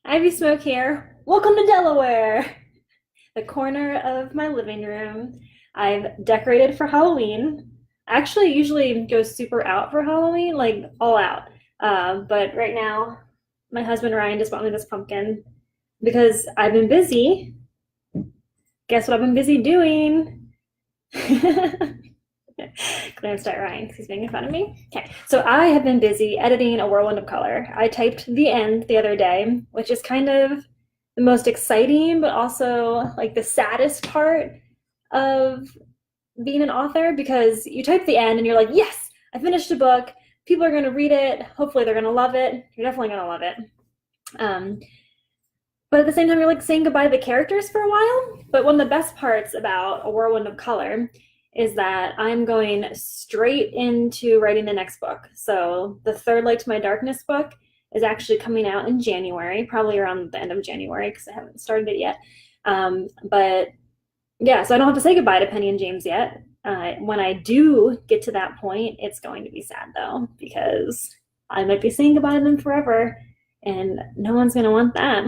Ivy Smoke here. Welcome to Delaware, the corner of my living room. I've decorated for Halloween. Actually, usually go super out for Halloween, like all out. But right now, my husband Ryan just bought me this pumpkin because I've been busy. Guess what I've been busy doing? Glanced at Ryan because he's making fun of me. Okay, so I have been busy editing a Whirlwind of Color. I typed the end the other day, which is kind of the most exciting, but also like the saddest part of being an author because you type the end and you're like, yes, I finished a book. People are going to read it. Hopefully, they're going to love it. You're definitely going to love it. Um, but at the same time, you're like saying goodbye to the characters for a while. But one of the best parts about A Whirlwind of Color is that I'm going straight into writing the next book. So the third Light to My Darkness book is actually coming out in January, probably around the end of January because I haven't started it yet. But yeah, so I don't have to say goodbye to Penny and James yet. When I do get to that point, it's going to be sad though, because I might be saying goodbye to them forever and no one's going to want that.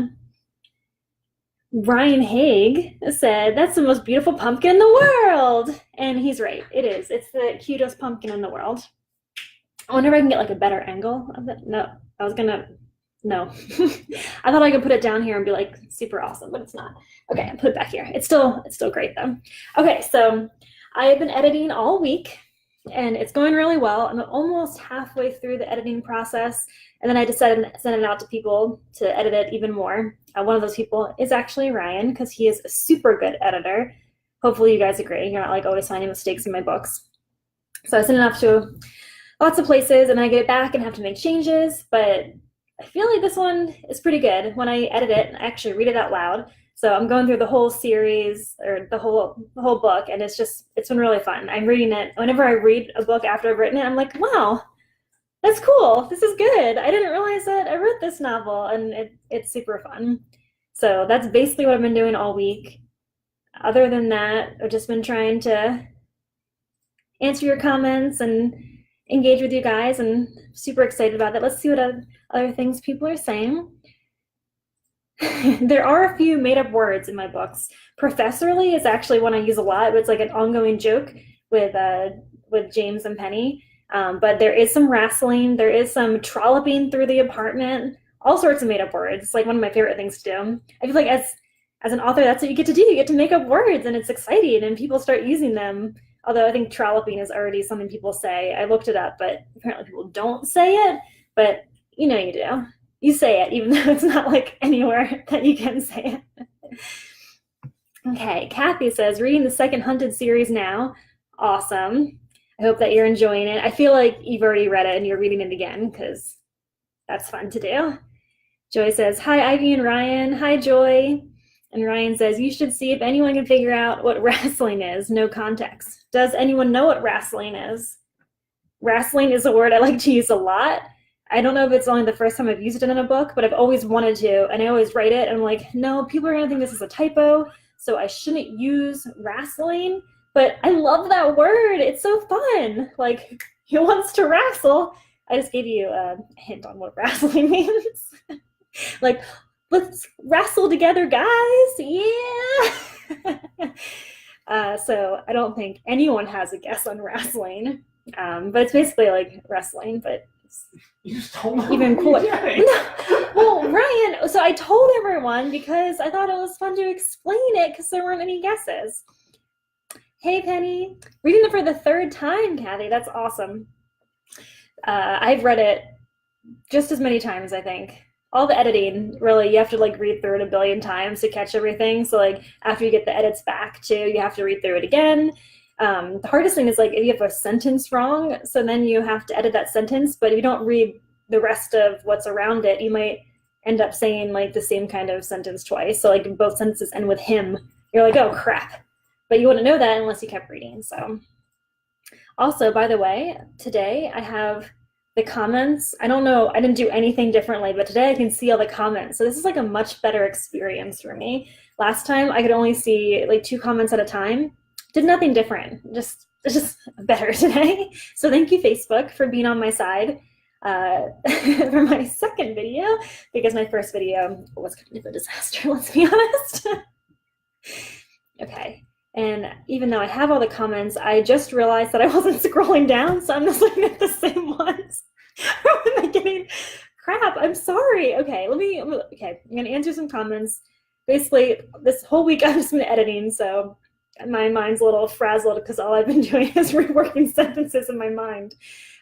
Ryan Haig said, that's the most beautiful pumpkin in the world. And he's right. It is. It's the cutest pumpkin in the world. I wonder if I can get like a better angle of it. No, I was gonna, no. I thought I could put it down here and be like super awesome, but it's not. Okay, I'll put it back here. It's still great though. Okay, so I have been editing all week and it's going really well. I'm almost halfway through the editing process. And then I decided to send it out to people to edit it even more. One of those people is actually Ryan because he is a super good editor. Hopefully you guys agree. You're not like always finding mistakes in my books. So I send it off to lots of places and I get it back and have to make changes, but I feel like this one is pretty good. When I edit it, I actually read it out loud. So I'm going through the whole series or the whole book, and it's been really fun. I'm reading it. Whenever I read a book after I've written it, I'm like, wow, that's cool. This is good. I didn't realize that I wrote this novel, and it's super fun. So that's basically what I've been doing all week. Other than that, I've just been trying to answer your comments and engage with you guys, and super excited about that. Let's see what other things people are saying. There are a few made-up words in my books. Professorly is actually one I use a lot, but it's like an ongoing joke with James and Penny. But there is some wrestling, there is some trolloping through the apartment, all sorts of made-up words. It's like one of my favorite things to do. I feel like as an author, that's what you get to do. You get to make up words, and it's exciting, and people start using them. Although I think trolloping is already something people say. I looked it up, but apparently people don't say it. But you know you do. You say it, even though it's not like anywhere that you can say it. Okay, Kathy says, reading the second Hunted series now. Awesome. I hope that you're enjoying it. I feel like you've already read it and you're reading it again because that's fun to do. Joy says, hi, Ivy and Ryan. Hi, Joy. And Ryan says, you should see if anyone can figure out what wrestling is. No context. Does anyone know what wrestling is? Wrestling is a word I like to use a lot. I don't know if it's only the first time I've used it in a book, but I've always wanted to, and I always write it, and I'm like, no, people are going to think this is a typo, so I shouldn't use wrestling, but I love that word. It's so fun. Like, he wants to wrestle. I just gave you a hint on what wrestling means. Like, let's wrestle together, guys. Yeah. So I don't think anyone has a guess on wrestling, but it's basically like wrestling, but you just told me even cooler. No. Well, Ryan, so I told everyone because I thought it was fun to explain it because there weren't any guesses. Hey, Penny. Reading it for the third time, Kathy. That's awesome. I've read it just as many times, I think. All the editing, really, you have to like read through it a billion times to catch everything. So like after you get the edits back too, you have to read through it again. The hardest thing is like if you have a sentence wrong, so then you have to edit that sentence, but if you don't read the rest of what's around it, you might end up saying like the same kind of sentence twice. So like if both sentences end with him, you're like, oh crap. But you wouldn't know that unless you kept reading. So also, by the way, today I have the comments. I don't know, I didn't do anything differently, but today I can see all the comments. So this is like a much better experience for me. Last time I could only see like 2 comments at a time. Did nothing different, it's just better today. So thank you, Facebook, for being on my side. for my second video, because my first video was kind of a disaster, let's be honest. Okay, and even though I have all the comments, I just realized that I wasn't scrolling down, so I'm just looking at the same ones from the beginning. Crap, I'm sorry. Okay, I'm gonna answer some comments. Basically, this whole week I've just been editing, so my mind's a little frazzled because all I've been doing is reworking sentences in my mind.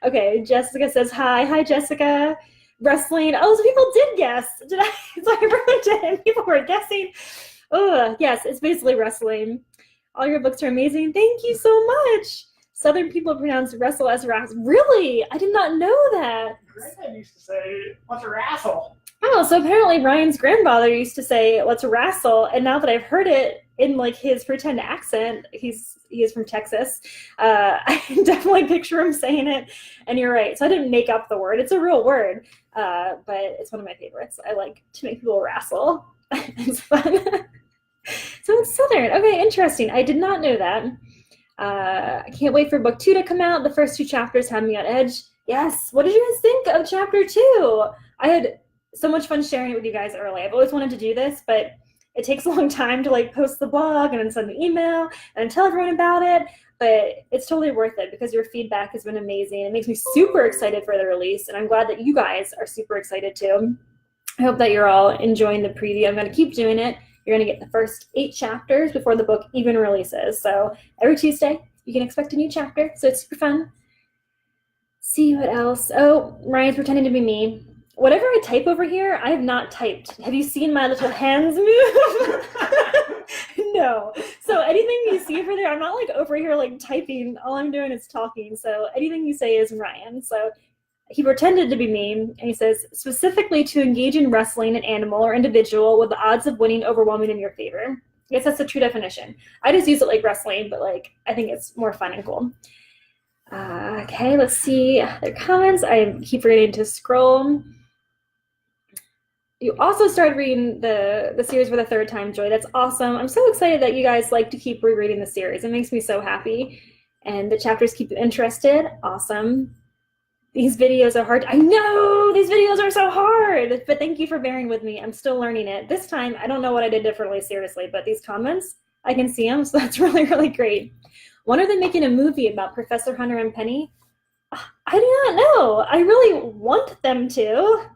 Okay, Jessica says hi. Hi, Jessica. Wrestling. Oh, so people did guess. Did I? So I ruined it and people were guessing. Oh, yes, it's basically wrestling. All your books are amazing. Thank you so much. Southern people pronounce wrestle as wrestle. Really? I did not know that. Granddad used to say, "What's a wrestle?" Oh, so apparently Ryan's grandfather used to say, "Let's wrestle," and now that I've heard it in like his pretend accent, he is from Texas. I can definitely picture him saying it, and you're right. So I didn't make up the word; it's a real word, but it's one of my favorites. I like to make people wrestle. It's fun. So it's Southern. Okay, interesting. I did not know that. I can't wait for book 2 to come out. The first 2 chapters have me on edge. Yes. What did you guys think of chapter 2? I had so much fun sharing it with you guys early. I've always wanted to do this, but it takes a long time to like post the blog and then send an email and tell everyone about it. But it's totally worth it because your feedback has been amazing. It makes me super excited for the release, and I'm glad that you guys are super excited too. I hope that you're all enjoying the preview. I'm going to keep doing it. You're going to get the first 8 chapters before the book even releases. So every Tuesday, you can expect a new chapter. So it's super fun. See what else. Oh, Ryan's pretending to be me. Whatever I type over here, I have not typed. Have you seen my little hands move? No. So anything you see over there, I'm not like over here like typing. All I'm doing is talking. So anything you say is Ryan. So he pretended to be me, and he says, specifically to engage in wrestling an animal or individual with the odds of winning overwhelming in your favor. I guess that's the true definition. I just use it like wrestling, but like I think it's more fun and cool. Okay, let's see their comments. I keep forgetting to scroll. You also started reading the series for the 3rd time, Joy. That's awesome. I'm so excited that you guys like to keep rereading the series. It makes me so happy. And the chapters keep you interested. Awesome. These videos are hard. I know these videos are so hard, but thank you for bearing with me. I'm still learning it. This time, I don't know what I did differently, seriously, but these comments, I can see them, so that's really, really great. When are they making a movie about Professor Hunter and Penny? I do not know. I really want them to.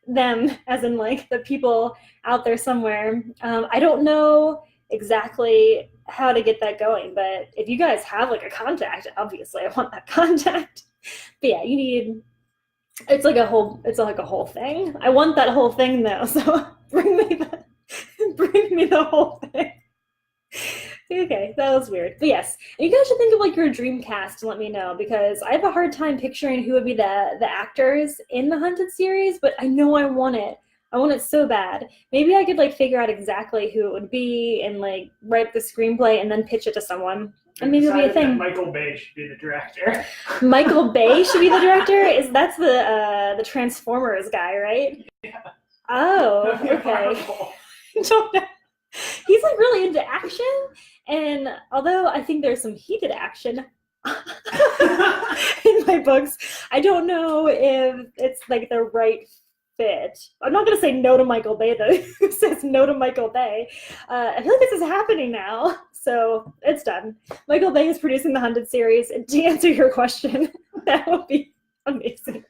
Them, as in like the people out there somewhere. I don't know exactly how to get that going, but if you guys have like a contact, obviously I want that contact. But yeah, you need, it's like a whole thing. I want that whole thing though, so bring me the whole thing. Okay, that was weird. But yes, and you guys should think of like your dream cast and let me know, because I have a hard time picturing who would be the actors in the Hunted series, but I know I want it. I want it so bad. Maybe I could like figure out exactly who it would be and like write the screenplay and then pitch it to someone. And maybe it'll be a thing. Michael Bay should be the director. Michael Bay should be the director? That's the Transformers guy, right? Yeah. Oh, okay. Don't know. He's like really into action, and although I think there's some heated action in my books, I don't know if it's like the right fit. I'm not gonna say no to Michael Bay though. Who says no to Michael Bay? I feel like this is happening now, so it's done. Michael Bay is producing the Hunted series, and to answer your question, that would be amazing.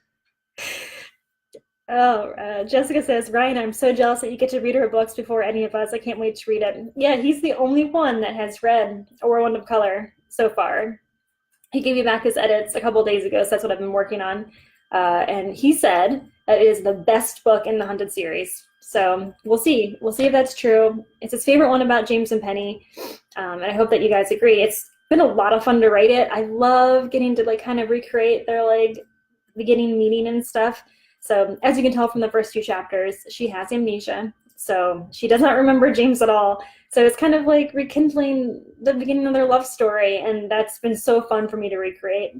Oh, Jessica says, Ryan, I'm so jealous that you get to read her books before any of us. I can't wait to read it. Yeah, he's the only one that has read A Whirlwind of Color so far. He gave me back his edits a couple days ago, so that's what I've been working on. And he said that it is the best book in the Hunted series. So we'll see. We'll see if that's true. It's his favorite one about James and Penny. And I hope that you guys agree. It's been a lot of fun to write it. I love getting to like kind of recreate their like beginning meeting and stuff. So as you can tell from the first 2 chapters, she has amnesia. So she does not remember James at all. So it's kind of like rekindling the beginning of their love story. And that's been so fun for me to recreate.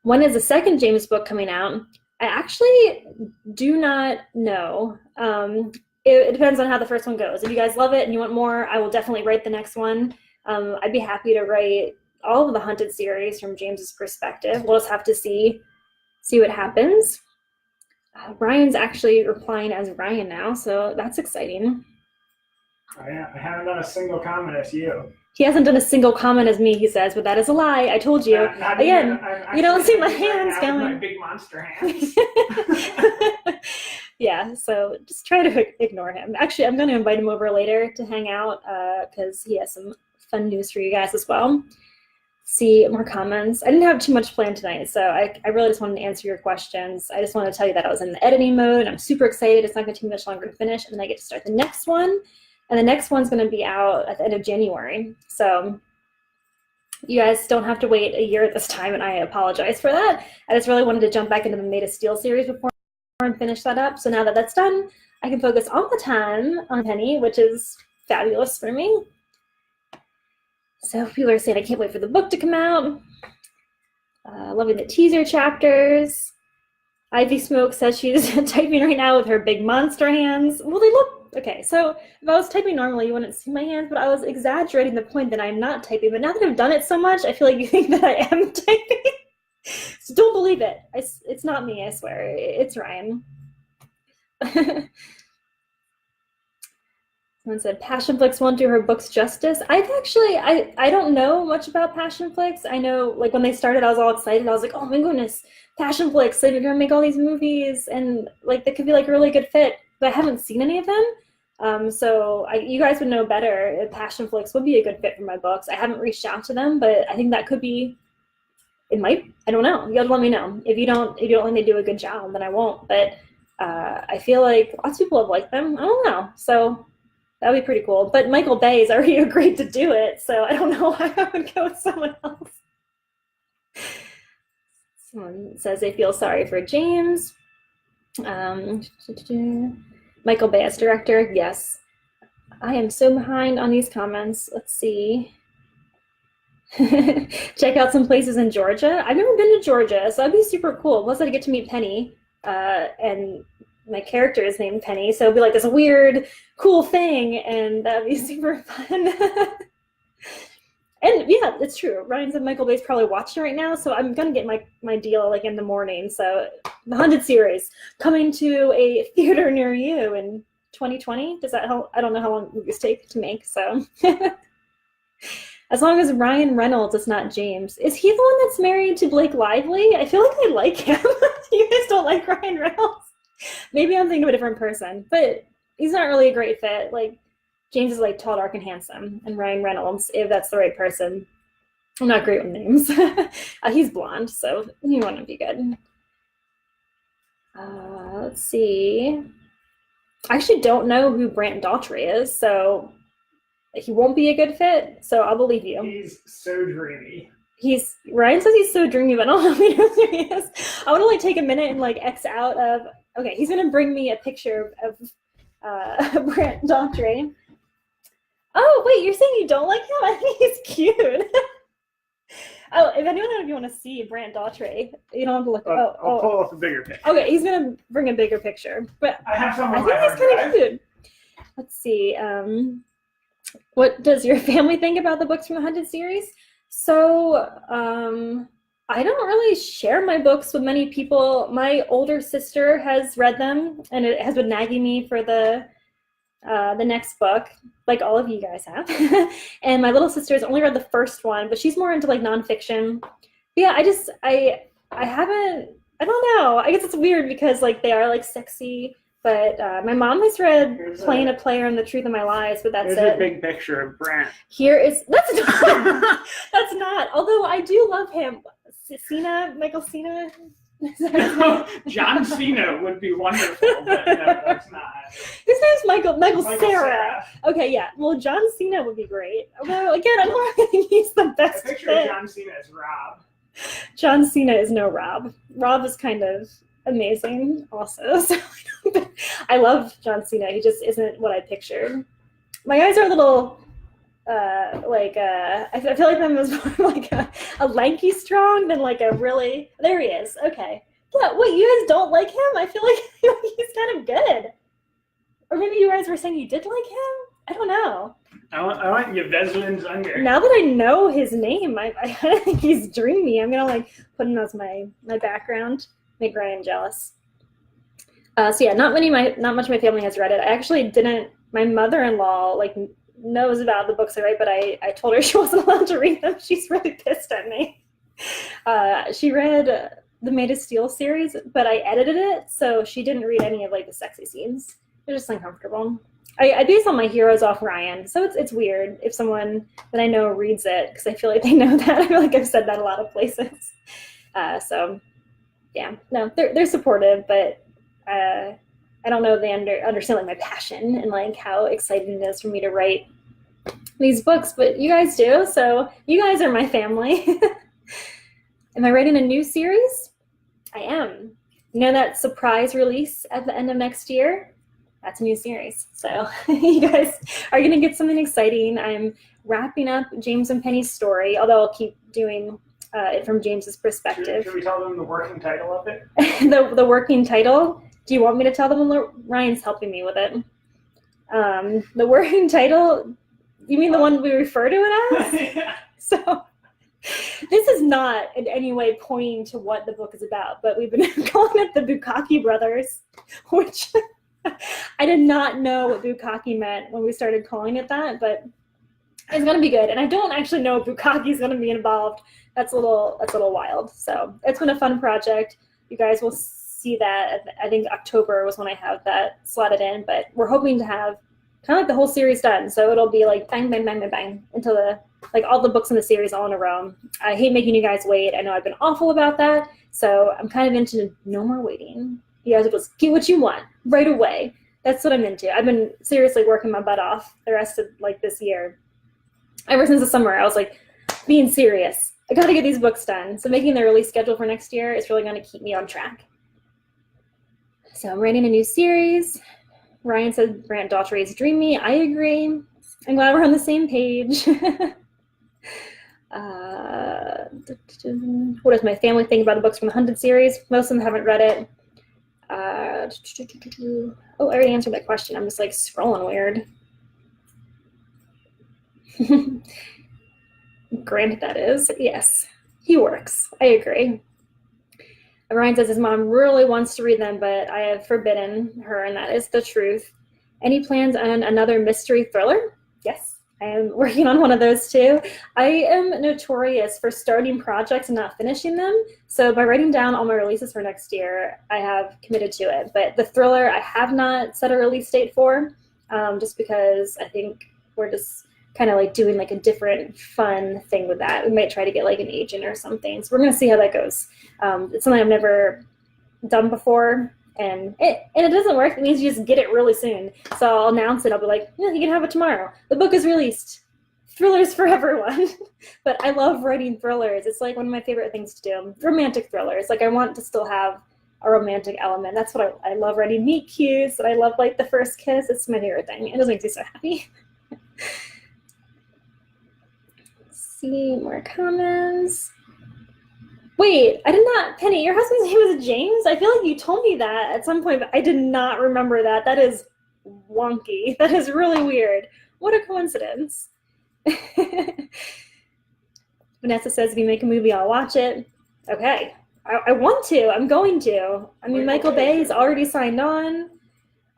When is the second James book coming out? I actually do not know. It depends on how the first one goes. If you guys love it and you want more, I will definitely write the next one. I'd be happy to write all of the Hunted series from James's perspective. We'll just have to see see what happens. Ryan's actually replying as Ryan now, so that's exciting. I haven't done a single comment as you. He hasn't done a single comment as me, he says, but that is a lie. I told you. Not Again, even, you don't see my right hands now with going. my big monster hands. Yeah, so just try to ignore him. Actually, I'm going to invite him over later to hang out because he has some fun news for you guys as well. See more comments. I didn't have too much planned tonight, so I really just wanted to answer your questions. I just wanted to tell you that I was in the editing mode. I'm super excited. It's not going to take me much longer to finish, and then I get to start the next one. And the next one's going to be out at the end of January. So you guys don't have to wait a year this time, and I apologize for that. I just really wanted to jump back into the Made of Steel series before and finish that up. So now that that's done, I can focus all the time on Penny, which is fabulous for me. So people are saying I can't wait for the book to come out. Loving the teaser chapters. Ivy Smoke says she's typing right now with her big monster hands. Well, they look okay. So if I was typing normally, you wouldn't see my hands, but I was exaggerating the point that I'm not typing. But now that I've done it so much, I feel like you think that I am typing. So don't believe it. It's not me, I swear. It's Ryan. Someone said Passionflix won't do her books justice. I don't know much about Passionflix. I know, like, when they started, I was all excited. I was like, oh my goodness, Passionflix, they're gonna make all these movies, and like they could be like a really good fit. But I haven't seen any of them, so you guys would know better if Passionflix would be a good fit for my books. I haven't reached out to them, but I think that could be. It might. I don't know. You gotta let me know. If you don't think they do a good job, then I won't. But I feel like lots of people have liked them. I don't know. So. That would be pretty cool. But Michael Bay has already agreed to do it, so I don't know why I would go with someone else. Someone says they feel sorry for James. Michael Bay as director, yes. I am so behind on these comments. Let's see. Check out some places in Georgia. I've never been to Georgia, so that'd be super cool. Plus, I'd get to meet Penny, and my character is named Penny, so it'd be like this weird, cool thing, and that'd be super fun. And yeah, it's true. Ryan said Michael Bay's probably watching right now, so I'm gonna get my deal like in the morning. So the 100 series coming to a theater near you in 2020. Does that help? I don't know how long movies take to make, so. As long as Ryan Reynolds is not James. Is he the one that's married to Blake Lively? I feel like I like him. You guys don't like Ryan Reynolds? Maybe I'm thinking of a different person, but he's not really a great fit. Like, James is like tall, dark, and handsome, and Ryan Reynolds, if that's the right person. I'm not great with names. He's blonde, so he wouldn't be good. Let's see. I actually don't know who Brant Daughtry is, so he won't be a good fit, so I'll believe you. He's so dreamy. Ryan says he's so dreamy, but I don't know who he is. I want to like take a minute and like X out of. Okay, he's gonna bring me a picture of Brant Daughtry. Oh wait, you're saying you don't like him? I think he's cute. Oh, if anyone of you want to see Brant Daughtry, you don't have to look. I'll pull off a bigger picture. Okay, he's gonna bring a bigger picture, but I have some. I think he's kind of cute. Let's see. What does your family think about the books from the 100 series? So, I don't really share my books with many people. My older sister has read them, and it has been nagging me for the next book, like all of you guys have. And my little sister has only read the first one, but she's more into like nonfiction. But yeah, I haven't. I don't know. I guess it's weird because like they are like sexy. But my mom has read Playing a Player and The Truth of My Lies, but that's it. There's a big picture of Brant. That's not, that's not. Although I do love him. Michael Cena. John Cena would be wonderful, but no, that's not. His name's Michael Cera. Okay, yeah. Well, John Cena would be great. Although, again, I don't really think he's the best The picture of John Cena is Rob. John Cena is no Rob. Rob is kind of amazing also. So I love John Cena. He just isn't what I pictured. My eyes are a little I feel like them as more like a lanky strong than like a really. There he is. Okay. Yeah, wait, you guys don't like him? I feel like he's kind of good. Or maybe you guys were saying you did like him? I don't know. I want Yvezlin Zunger. Now that I know his name, I think he's dreamy. I'm gonna like put him as my background. Make Ryan jealous. So yeah, not much of my family has read it. I actually didn't. My mother-in-law like knows about the books I write, but I told her she wasn't allowed to read them. She's really pissed at me. She read the Made of Steel series, but I edited it, so she didn't read any of like the sexy scenes. They're just uncomfortable. I base all my heroes off Ryan, so it's weird if someone that I know reads it because I feel like they know that. I feel like I've said that a lot of places. So yeah, no, they're supportive, but I don't know if they understand like my passion and like how exciting it is for me to write these books. But you guys do, so you guys are my family. Am I writing a new series? I am. You know that surprise release at the end of next year? That's a new series. So you guys are going to get something exciting. I'm wrapping up James and Penny's story, although I'll keep doing it from James's perspective. Should we tell them the working title of it? The working title? Do you want me to tell them? Ryan's helping me with it. The working title, you mean the one we refer to it as? Yeah. So this is not in any way pointing to what the book is about, but we've been calling it the Bukkake Brothers, which I did not know what bukkake meant when we started calling it that, but it's going to be good. And I don't actually know if bukkake is going to be involved. That's a little wild. So it's been a fun project. You guys will see that. I think October was when I have that slotted in, but we're hoping to have kind of like the whole series done. So it'll be like bang, bang, bang, bang, bang until all the books in the series all in a row. I hate making you guys wait. I know I've been awful about that. So I'm kind of into no more waiting. You guys will just get what you want right away. That's what I'm into. I've been seriously working my butt off the rest of like this year. Ever since the summer, I was like being serious. I got to get these books done. So making the release schedule for next year is really going to keep me on track. So I'm writing a new series. Ryan said Brant Daughtry is dreamy. I agree. I'm glad we're on the same page. What does my family think about the books from the Hunted series? Most of them haven't read it. I already answered that question. I'm just like scrolling weird. Grant, that is. Yes, he works. I agree. Ryan says his mom really wants to read them, but I have forbidden her, and that is the truth. Any plans on another mystery thriller? Yes, I am working on one of those too. I am notorious for starting projects and not finishing them. So by writing down all my releases for next year, I have committed to it. But the thriller, I have not set a release date for, just because I think we're just kind of like doing like a different fun thing with that. We might try to get like an agent or something. So we're going to see how that goes. It's something I've never done before, and it doesn't work. It means you just get it really soon. So I'll announce it. I'll be like, yeah, you can have it tomorrow. The book is released. Thrillers for everyone. But I love writing thrillers. It's like one of my favorite things to do. Romantic thrillers. Like I want to still have a romantic element. That's what I love writing meet cutes, and I love like the first kiss. It's my favorite thing. It just makes me so happy. See more comments. Wait, I did not, Penny, your husband's name is James? I feel like you told me that at some point, but I did not remember that. That is wonky. That is really weird. What a coincidence. Vanessa says if you make a movie, I'll watch it. Okay. I want to. I'm going to. I mean, Michael Bay is already signed on.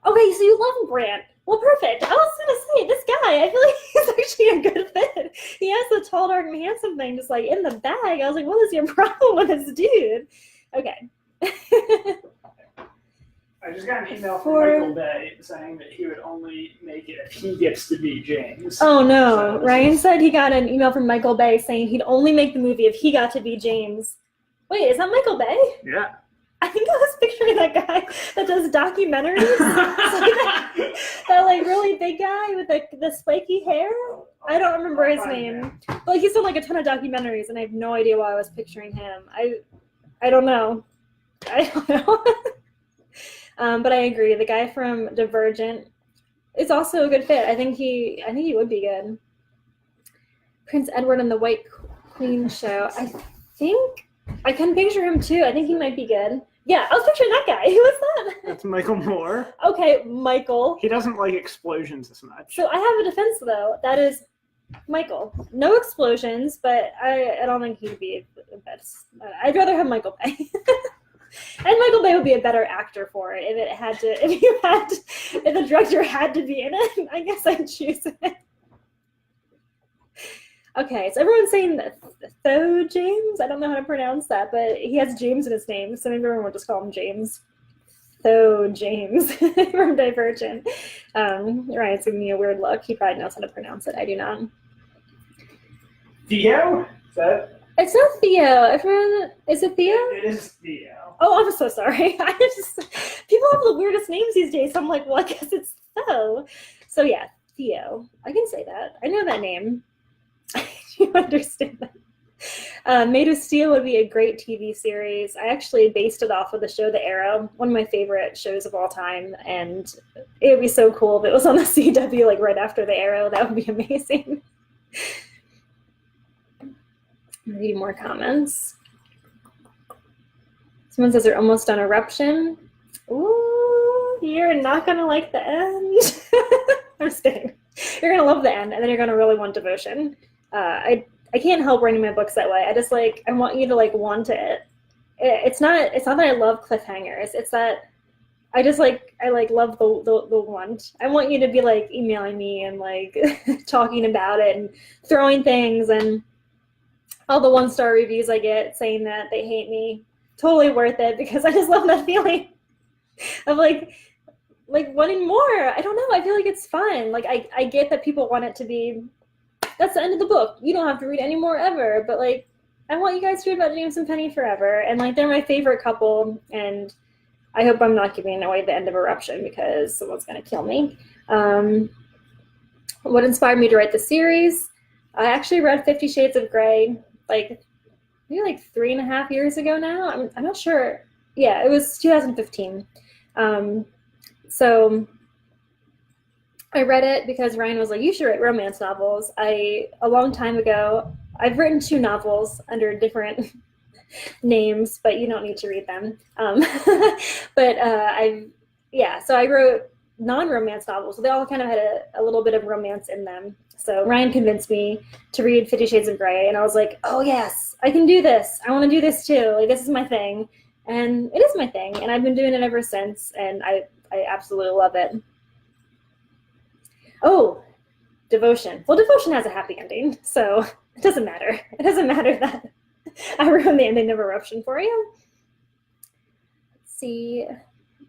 Okay, so you love Brant. Well, perfect. I was going to say, this guy, I feel like he's actually a good fit. He has the tall, dark, and handsome thing just like in the bag. I was like, what is your problem with this dude? Okay. I just got an email from Michael Bay saying that he would only make it if he gets to be James. Oh, no. So Ryan said he got an email from Michael Bay saying he'd only make the movie if he got to be James. Wait, is that Michael Bay? Yeah. I think I was picturing that guy that does documentaries. that like really big guy with the spiky hair. I don't remember his name. But like, he's done like a ton of documentaries, and I have no idea why I was picturing him. I don't know. I don't know. But I agree. The guy from Divergent is also a good fit. I think he would be good. Prince Edward and the White Queen show. I think I can picture him too. I think he might be good. Yeah, I was picturing that guy. Who was that? That's Michael Moore. Okay, Michael. He doesn't like explosions as much. So I have a defense though. That is Michael. No explosions, but I don't think he'd be the best. I'd rather have Michael Bay. And Michael Bay would be a better actor for it if the director had to be in it. I guess I'd choose it. Okay, so everyone's saying Tho James. I don't know how to pronounce that, but he has James in his name, so maybe everyone will just call him James. Tho James from Divergent. Ryan's giving me a weird look. He probably knows how to pronounce it. I do not. Theo? Is that? It's not Theo. Is it Theo? It is Theo. Oh, I'm so sorry. People have the weirdest names these days. So I'm like, well, I guess it's Tho. So yeah, Theo. I can say that. I know that name. You understand that? Made of Steel would be a great TV series. I actually based it off of the show The Arrow, one of my favorite shows of all time, and it would be so cool if it was on the CW like right after The Arrow. That would be amazing. Read more comments. Someone says they're almost done Eruption. Ooh, you're not gonna like the end. I'm just kidding. You're gonna love the end, and then you're gonna really want Devotion. I can't help writing my books that way. I want you to like want it. It's not that I love cliffhangers. It's that I love the want. I want you to be like emailing me and like talking about it and throwing things and all the 1-star reviews I get saying that they hate me. Totally worth it because I just love that feeling of like wanting more. I don't know. I feel like it's fun. Like I get that people want it to be, that's the end of the book. You don't have to read any more ever. But like, I want you guys to read about James and Penny forever. And like, they're my favorite couple. And I hope I'm not giving away the end of Eruption because someone's going to kill me. What inspired me to write the series? I actually read 50 Shades of Grey, maybe 3.5 years ago now. I'm not sure. Yeah, it was 2015. So I read it because Ryan was like, you should write romance novels. A long time ago, I've written 2 novels under different names, but you don't need to read them. So I wrote non-romance novels. So they all kind of had a little bit of romance in them. So Ryan convinced me to read 50 Shades of Grey, and I was like, oh yes, I can do this. I want to do this too. Like, this is my thing. And it is my thing, and I've been doing it ever since, and I absolutely love it. Oh, Devotion. Well, Devotion has a happy ending, so it doesn't matter. It doesn't matter that I ruined the ending of Eruption for you. Let's see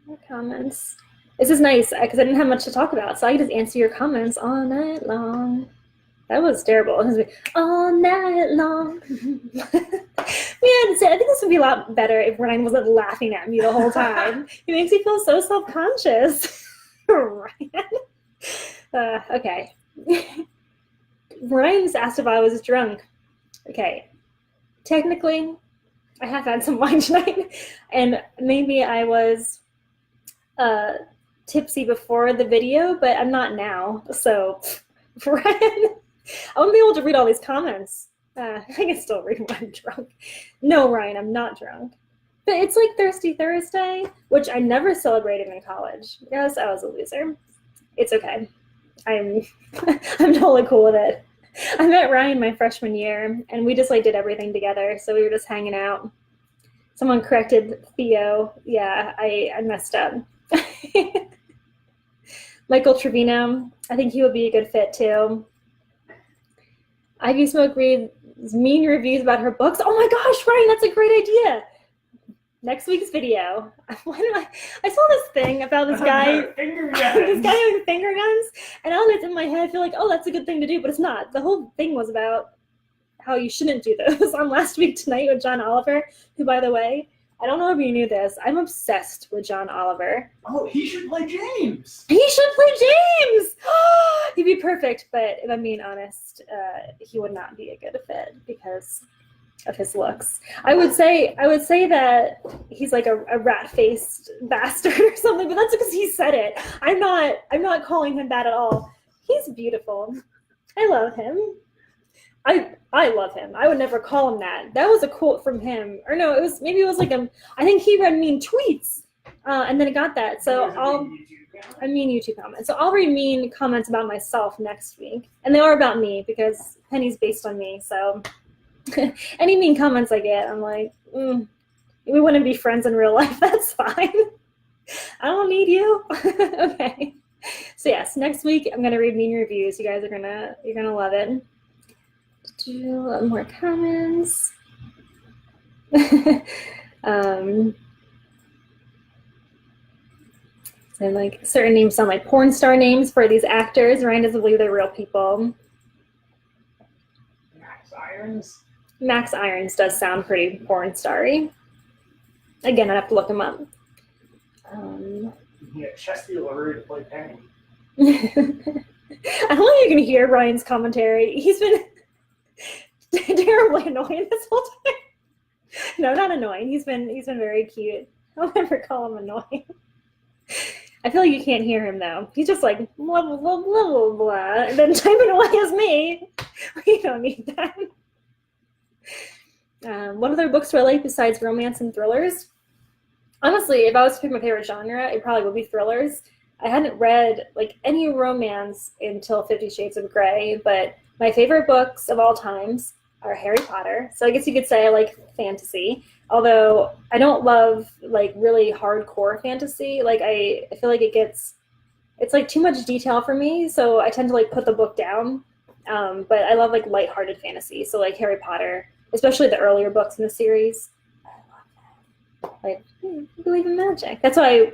more comments. This is nice because I didn't have much to talk about, so I can just answer your comments all night long. That was terrible. It was all night long. Man, I think this would be a lot better if Ryan wasn't laughing at me the whole time. He makes me feel so self-conscious. Ryan. Okay. Ryan's asked if I was drunk. Okay. Technically, I have had some wine tonight, and maybe I was tipsy before the video, but I'm not now. So, Ryan, I want to be able to read all these comments. I can still read when I'm drunk. No, Ryan, I'm not drunk. But it's like Thirsty Thursday, which I never celebrated in college. Yes, I was a loser. It's okay. I'm totally cool with it. I met Ryan my freshman year, and we just did everything together. So we were just hanging out. Someone corrected Theo. Yeah, I messed up. Michael Trevino, I think he would be a good fit too. Ivy Smoke reads mean reviews about her books. Oh my gosh, Ryan, that's a great idea. Next week's video. I saw this thing about this guy. This guy with finger guns, and now that it's in my head, I feel like, oh, that's a good thing to do, but it's not. The whole thing was about how you shouldn't do those. On Last Week Tonight with John Oliver, who, by the way, I don't know if you knew this, I'm obsessed with John Oliver. Oh, he should play James. He should play James. He'd be perfect, but if I'm being honest, he would not be a good fit because of his looks. I would say that he's like a rat-faced bastard or something, but that's because he said it. I'm not calling him that at all. He's beautiful. I love him. I love him. I would never call him that. That was a quote from him. Or no, I think he read mean tweets. And then it got that. So I mean YouTube comments. So I'll read mean comments about myself next week. And they are about me because Penny's based on me. So any mean comments I get, I'm like, you're We wouldn't be friends in real life. That's fine. I don't need you. Okay. So yes, next week I'm gonna read mean reviews. You guys are you're gonna love it. Do a lot more comments. So like certain names sound like porn star names for these actors. Ryan doesn't believe they're real people. Max Irons. Max Irons does sound pretty porn starry. Again, I have to look him up. Yeah, Chesty LaRue to play Penny. I don't think you can hear Ryan's commentary. He's been terribly annoying this whole time. No, not annoying. He's been very cute. I'll never call him annoying. I feel like you can't hear him though. He's just like blah blah blah blah blah, and then typing away as me. We don't need that. What other books do I like besides romance and thrillers? Honestly, if I was to pick my favorite genre, it probably would be thrillers. I hadn't read like any romance until 50 Shades of Grey, but my favorite books of all times are Harry Potter. So I guess you could say I like fantasy, although I don't love like really hardcore fantasy. Like I feel like it's like too much detail for me, so I tend to like put the book down. But I love like lighthearted fantasy. So like Harry Potter, especially the earlier books in the series. I love that. Like believe in magic. That's why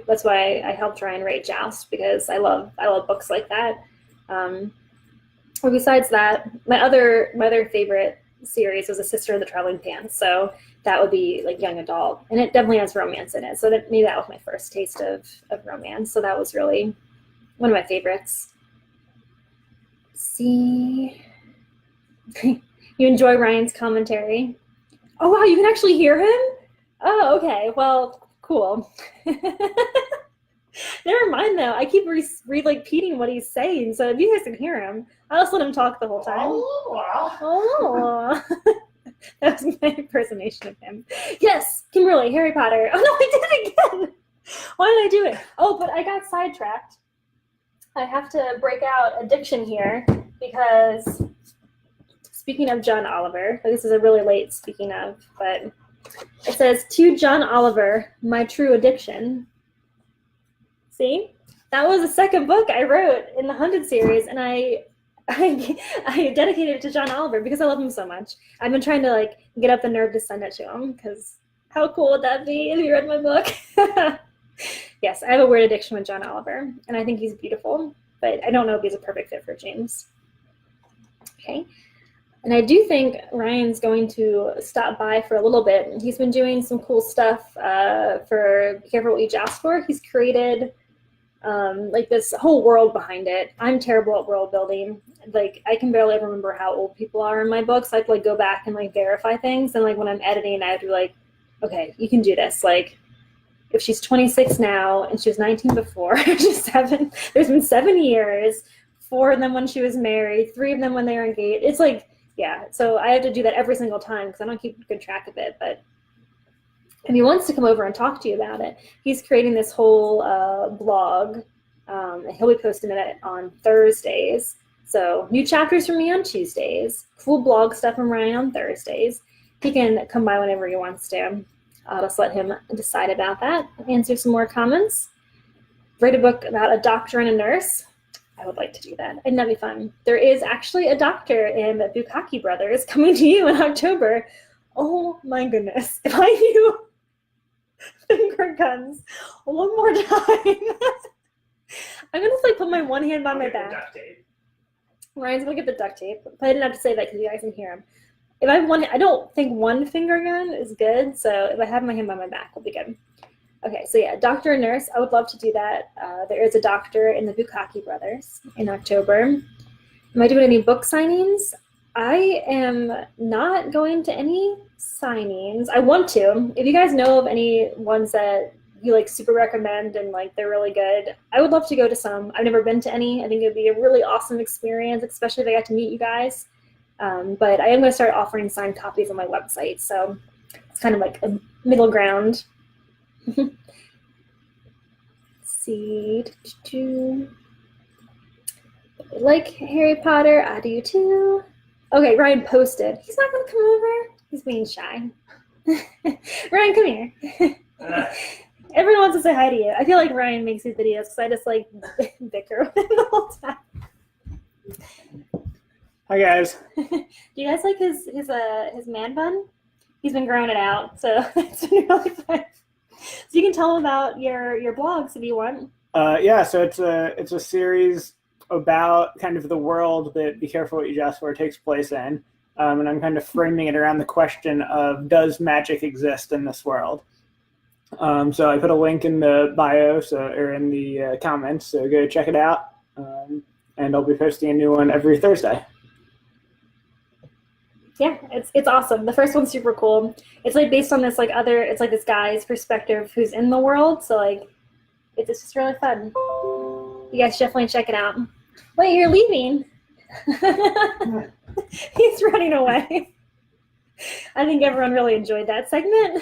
I helped Ryan write Joust, because I love books like that. Or besides that, my other favorite series was A Sister of the Traveling Pants. So that would be like young adult, and it definitely has romance in it. So maybe that was my first taste of romance. So that was really one of my favorites. See, you enjoy Ryan's commentary. Oh wow, you can actually hear him? Oh, okay. Well, cool. Never mind though. I keep repeating what he's saying, so if you guys can hear him, I'll just let him talk the whole time. Oh. That was my impersonation of him. Yes, Kimberly, Harry Potter. Oh no, I did it again. Why did I do it? Oh, but I got sidetracked. I have to break out addiction here, because speaking of John Oliver, this is a really late speaking of, but it says, to John Oliver, my true addiction. See, that was the second book I wrote in the Hunted series, and I dedicated it to John Oliver because I love him so much. I've been trying to like get up the nerve to send it to him, because how cool would that be if you read my book? Yes, I have a weird addiction with John Oliver, and I think he's beautiful, but I don't know if he's a perfect fit for James. Okay. And I do think Ryan's going to stop by for a little bit. He's been doing some cool stuff for Be Careful What You Joust For. He's created like this whole world behind it. I'm terrible at world building. Like I can barely ever remember how old people are in my books. I have to like go back and like verify things. And like when I'm editing, I have to be like, okay, you can do this. Like if she's 26 now and she was 19 before, she's 7. There's been 7 years, 4 of them when she was married, 3 of them when they were engaged. It's like, yeah, so I have to do that every single time because I don't keep good track of it. But if he wants to come over and talk to you about it, he's creating this whole blog. And he'll be posting it on Thursdays. So new chapters from me on Tuesdays, cool blog stuff from Ryan on Thursdays. He can come by whenever he wants to. I'll just let him decide about that. Answer some more comments. Write a book about a doctor and a nurse. I would like to do that. I think that'd be fun. There is actually a doctor in the Bukkake Brothers coming to you in October. Oh my goodness. If I knew finger guns one more time. I'm going to like put my one hand by my back. Duct tape. Ryan's going to get the duct tape. But I didn't have to say that because you guys can hear him. If I have one, I don't think one finger gun is good. So if I have my hand by my back, it'll be good. Okay, so yeah, doctor and nurse, I would love to do that. There is a doctor in the Bukkake Brothers in October. Am I doing any book signings? I am not going to any signings. I want to. If you guys know of any ones that you like super recommend and like they're really good, I would love to go to some. I've never been to any. I think it would be a really awesome experience, especially if I got to meet you guys. But I am going to start offering signed copies on my website. So it's kind of like a middle ground. See, like Harry Potter, I do too. Okay, Ryan posted. He's not gonna come over. He's being shy. Ryan, come here. Everyone wants to say hi to you. I feel like Ryan makes these videos because I just like bicker with him the whole time. Hi guys. Do you guys like his man bun? He's been growing it out, so it's been really fun. So you can tell him about your blogs if you want. Yeah, so it's a series about kind of the world that Be Careful What You Dress For takes place in, and I'm kind of framing it around the question of, does magic exist in this world? So I put a link in the bio, or in the comments, so go check it out, and I'll be posting a new one every Thursday. Yeah, it's awesome. The first one's super cool. It's like based on this it's like this guy's perspective who's in the world, so like it's just really fun. You guys definitely check it out. Wait, you're leaving? He's running away. I think everyone really enjoyed that segment.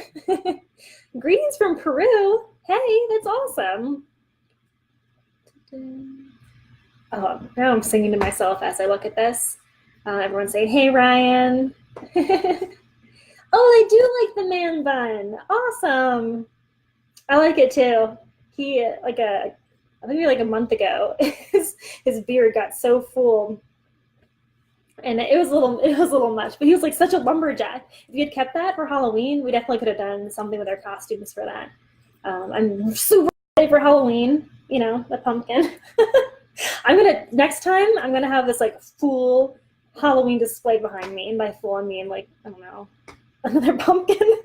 Greetings from Peru. Hey, that's awesome. Oh, now I'm singing to myself as I look at this. Everyone's saying, hey, Ryan. Oh, they do like the man bun. Awesome. I like it too. He, I think maybe like a month ago, his beard got so full. And it was a little much, but he was like such a lumberjack. If you had kept that for Halloween, we definitely could have done something with our costumes for that. I'm super excited for Halloween, you know, the pumpkin. Next time, I'm gonna have this like full Halloween display behind me, and by full I mean like, I don't know, another pumpkin.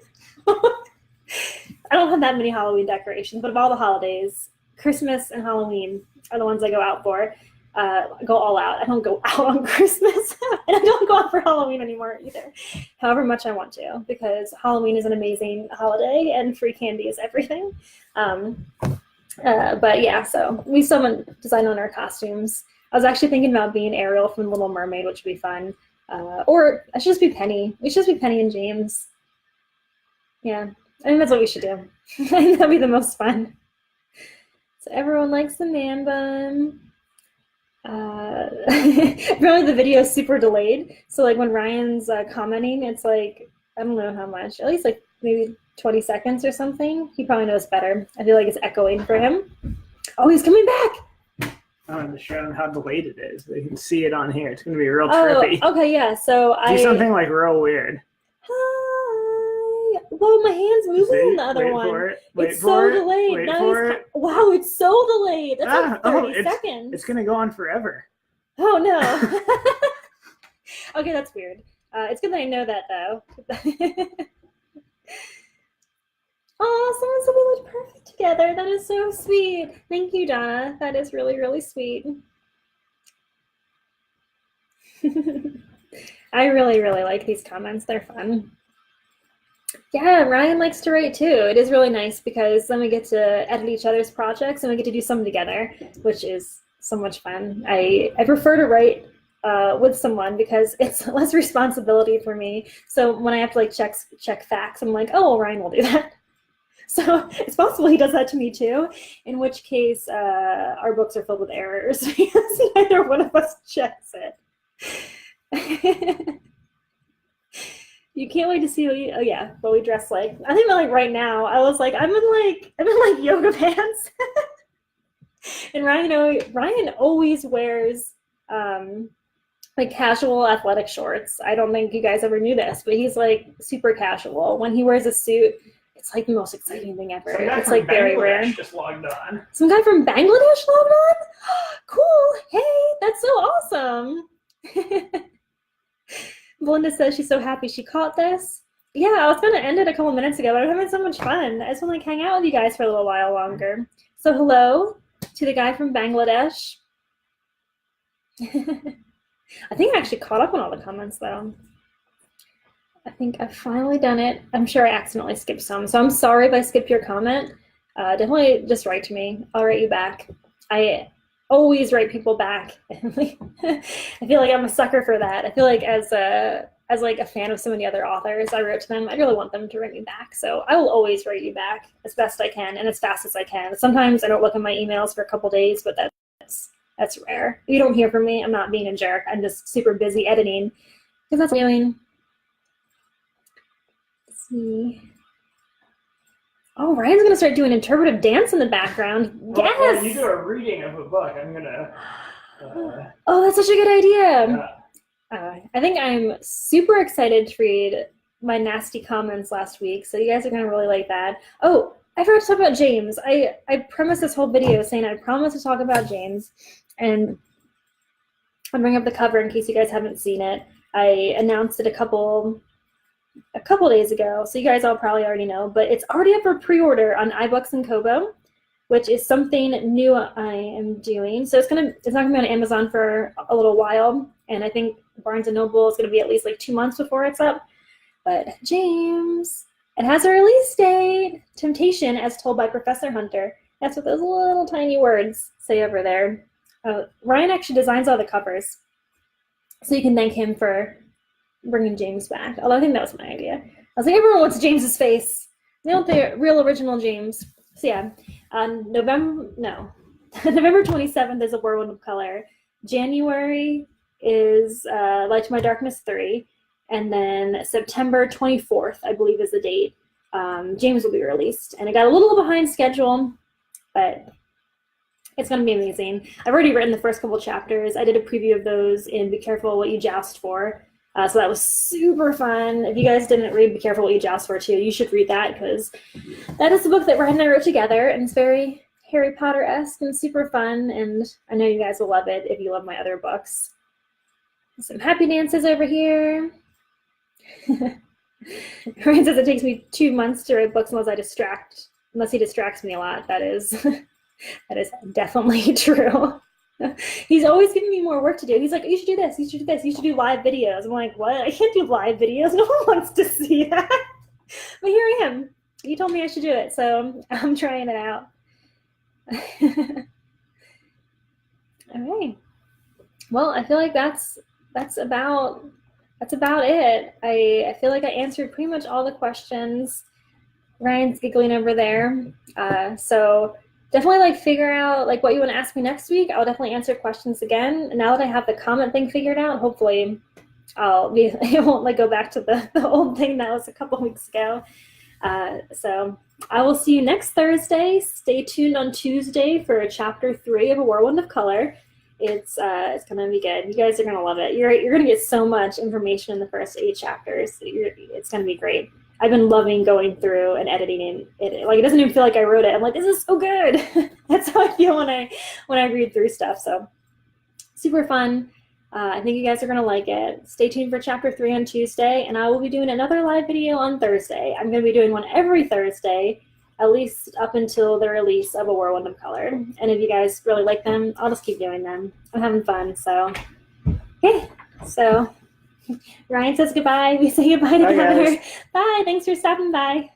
I don't have that many Halloween decorations, but of all the holidays, Christmas and Halloween are the ones I go out for. Go all out. I don't go out on Christmas, and I don't go out for Halloween anymore either. However much I want to, because Halloween is an amazing holiday, and free candy is everything. But yeah, so we still haven't decided on our costumes. I was actually thinking about being Ariel from Little Mermaid, which would be fun. Or I should just be Penny. We should just be Penny and James. Yeah, I think that's what we should do. I think that'd be the most fun. So everyone likes the man bun. Apparently the video is super delayed. So like when Ryan's commenting, it's like, I don't know how much, at least like maybe 20 seconds or something. He probably knows better. I feel like it's echoing for him. Oh, he's coming back. I wanted to show them how delayed it is. They can see it on here. It's going to be real trippy. Okay, yeah. So do something like real weird. Hi. Whoa, my hand's moving on the other one. It's so delayed. Wow, it's so delayed. That's like 30 seconds. It's going to go on forever. Oh, no. Okay, that's weird. It's good that I know that, though. Oh, someone said we looked perfect together. That is so sweet. Thank you, Donna. That is really, really sweet. I really, really like these comments. They're fun. Yeah, Ryan likes to write too. It is really nice because then we get to edit each other's projects and we get to do some together, which is so much fun. I prefer to write with someone because it's less responsibility for me. So when I have to like check facts, I'm like, oh, well, Ryan will do that. So it's possible he does that to me too, in which case our books are filled with errors because neither one of us checks it. You can't wait to see what we dress like. I think like right now, I was like, I'm in yoga pants. And Ryan always wears like casual athletic shorts. I don't think you guys ever knew this, but he's like super casual. When he wears a suit, it's like the most exciting thing ever. It's like very rare. Just logged on. Some guy from Bangladesh logged on? Cool. Hey, that's so awesome. Belinda says she's so happy she caught this. Yeah, I was going to end it a couple minutes ago, but I'm having so much fun. I just want to like, hang out with you guys for a little while longer. So hello to the guy from Bangladesh. I think I actually caught up on all the comments, though. I think I've finally done it. I'm sure I accidentally skipped some, so I'm sorry if I skipped your comment. Definitely just write to me. I'll write you back. I always write people back. I feel like I'm a sucker for that. I feel like as like a fan of so many other authors I wrote to them, I really want them to write me back. So I will always write you back as best I can and as fast as I can. Sometimes I don't look at my emails for a couple days, but that's rare. If you don't hear from me, I'm not being a jerk. I'm just super busy editing because that's what I'm doing. see. Oh, Ryan's gonna start doing interpretive dance in the background. Yes. Well, you do a reading of a book. I'm gonna. Oh, that's such a good idea. Yeah. I think I'm super excited to read my nasty comments last week, so you guys are gonna really like that. Oh, I forgot to talk about James. I premised this whole video saying I promise to talk about James, and I'll bring up the cover in case you guys haven't seen it. I announced it a couple days ago, so you guys all probably already know, but it's already up for pre-order on iBooks and Kobo, which is something new I am doing. So it's not gonna be on Amazon for a little while, and I think Barnes and Noble is gonna be at least like 2 months before it's up. But James, it has a release date. Temptation as told by Professor Hunter. That's what those little tiny words say over there. Ryan actually designs all the covers, so you can thank him for bringing James back. Although I think that was my idea. I was like, everyone wants James's face. They want the real original James. So yeah, November 27th is A Whirlwind of Color. January is Light to My Darkness 3. And then September 24th, I believe, is the date. James will be released. And it got a little behind schedule, but it's going to be amazing. I've already written the first couple chapters. I did a preview of those in Be Careful What You Joust For. So that was super fun. If you guys didn't read Be Careful What You Joust For too, you should read that, because that is the book that Ryan and I wrote together, and it's very Harry Potter-esque and super fun, and I know you guys will love it if you love my other books. Some happy dances over here. Ryan says it takes me 2 months to write books unless he distracts me a lot. That is definitely true. He's always giving me more work to do. He's like, you should do this, you should do this, you should do live videos. I'm like, what? I can't do live videos. No one wants to see that. But here I am. You told me I should do it, so I'm trying it out. All right. Well, I feel like that's about it. I feel like I answered pretty much all the questions. Ryan's giggling over there. So definitely figure out what you want to ask me next week. I'll definitely answer questions again. Now that I have the comment thing figured out, hopefully it won't go back to the old thing that was a couple weeks ago. So I will see you next Thursday. Stay tuned on Tuesday for chapter 3 of A Whirlwind of Color. It's gonna be good. You guys are gonna love it. You're gonna get so much information in the first 8 chapters. It's gonna be great. I've been loving going through and editing it. It doesn't even feel like I wrote it. I'm like, this is so good. That's how I feel when I read through stuff. So super fun. I think you guys are gonna like it. Stay tuned for chapter 3 on Tuesday, and I will be doing another live video on Thursday. I'm gonna be doing one every Thursday, at least up until the release of A Whirlwind of Color. And if you guys really like them, I'll just keep doing them. I'm having fun. So okay. So Ryan says goodbye. We say goodbye together. Bye. Thanks for stopping by.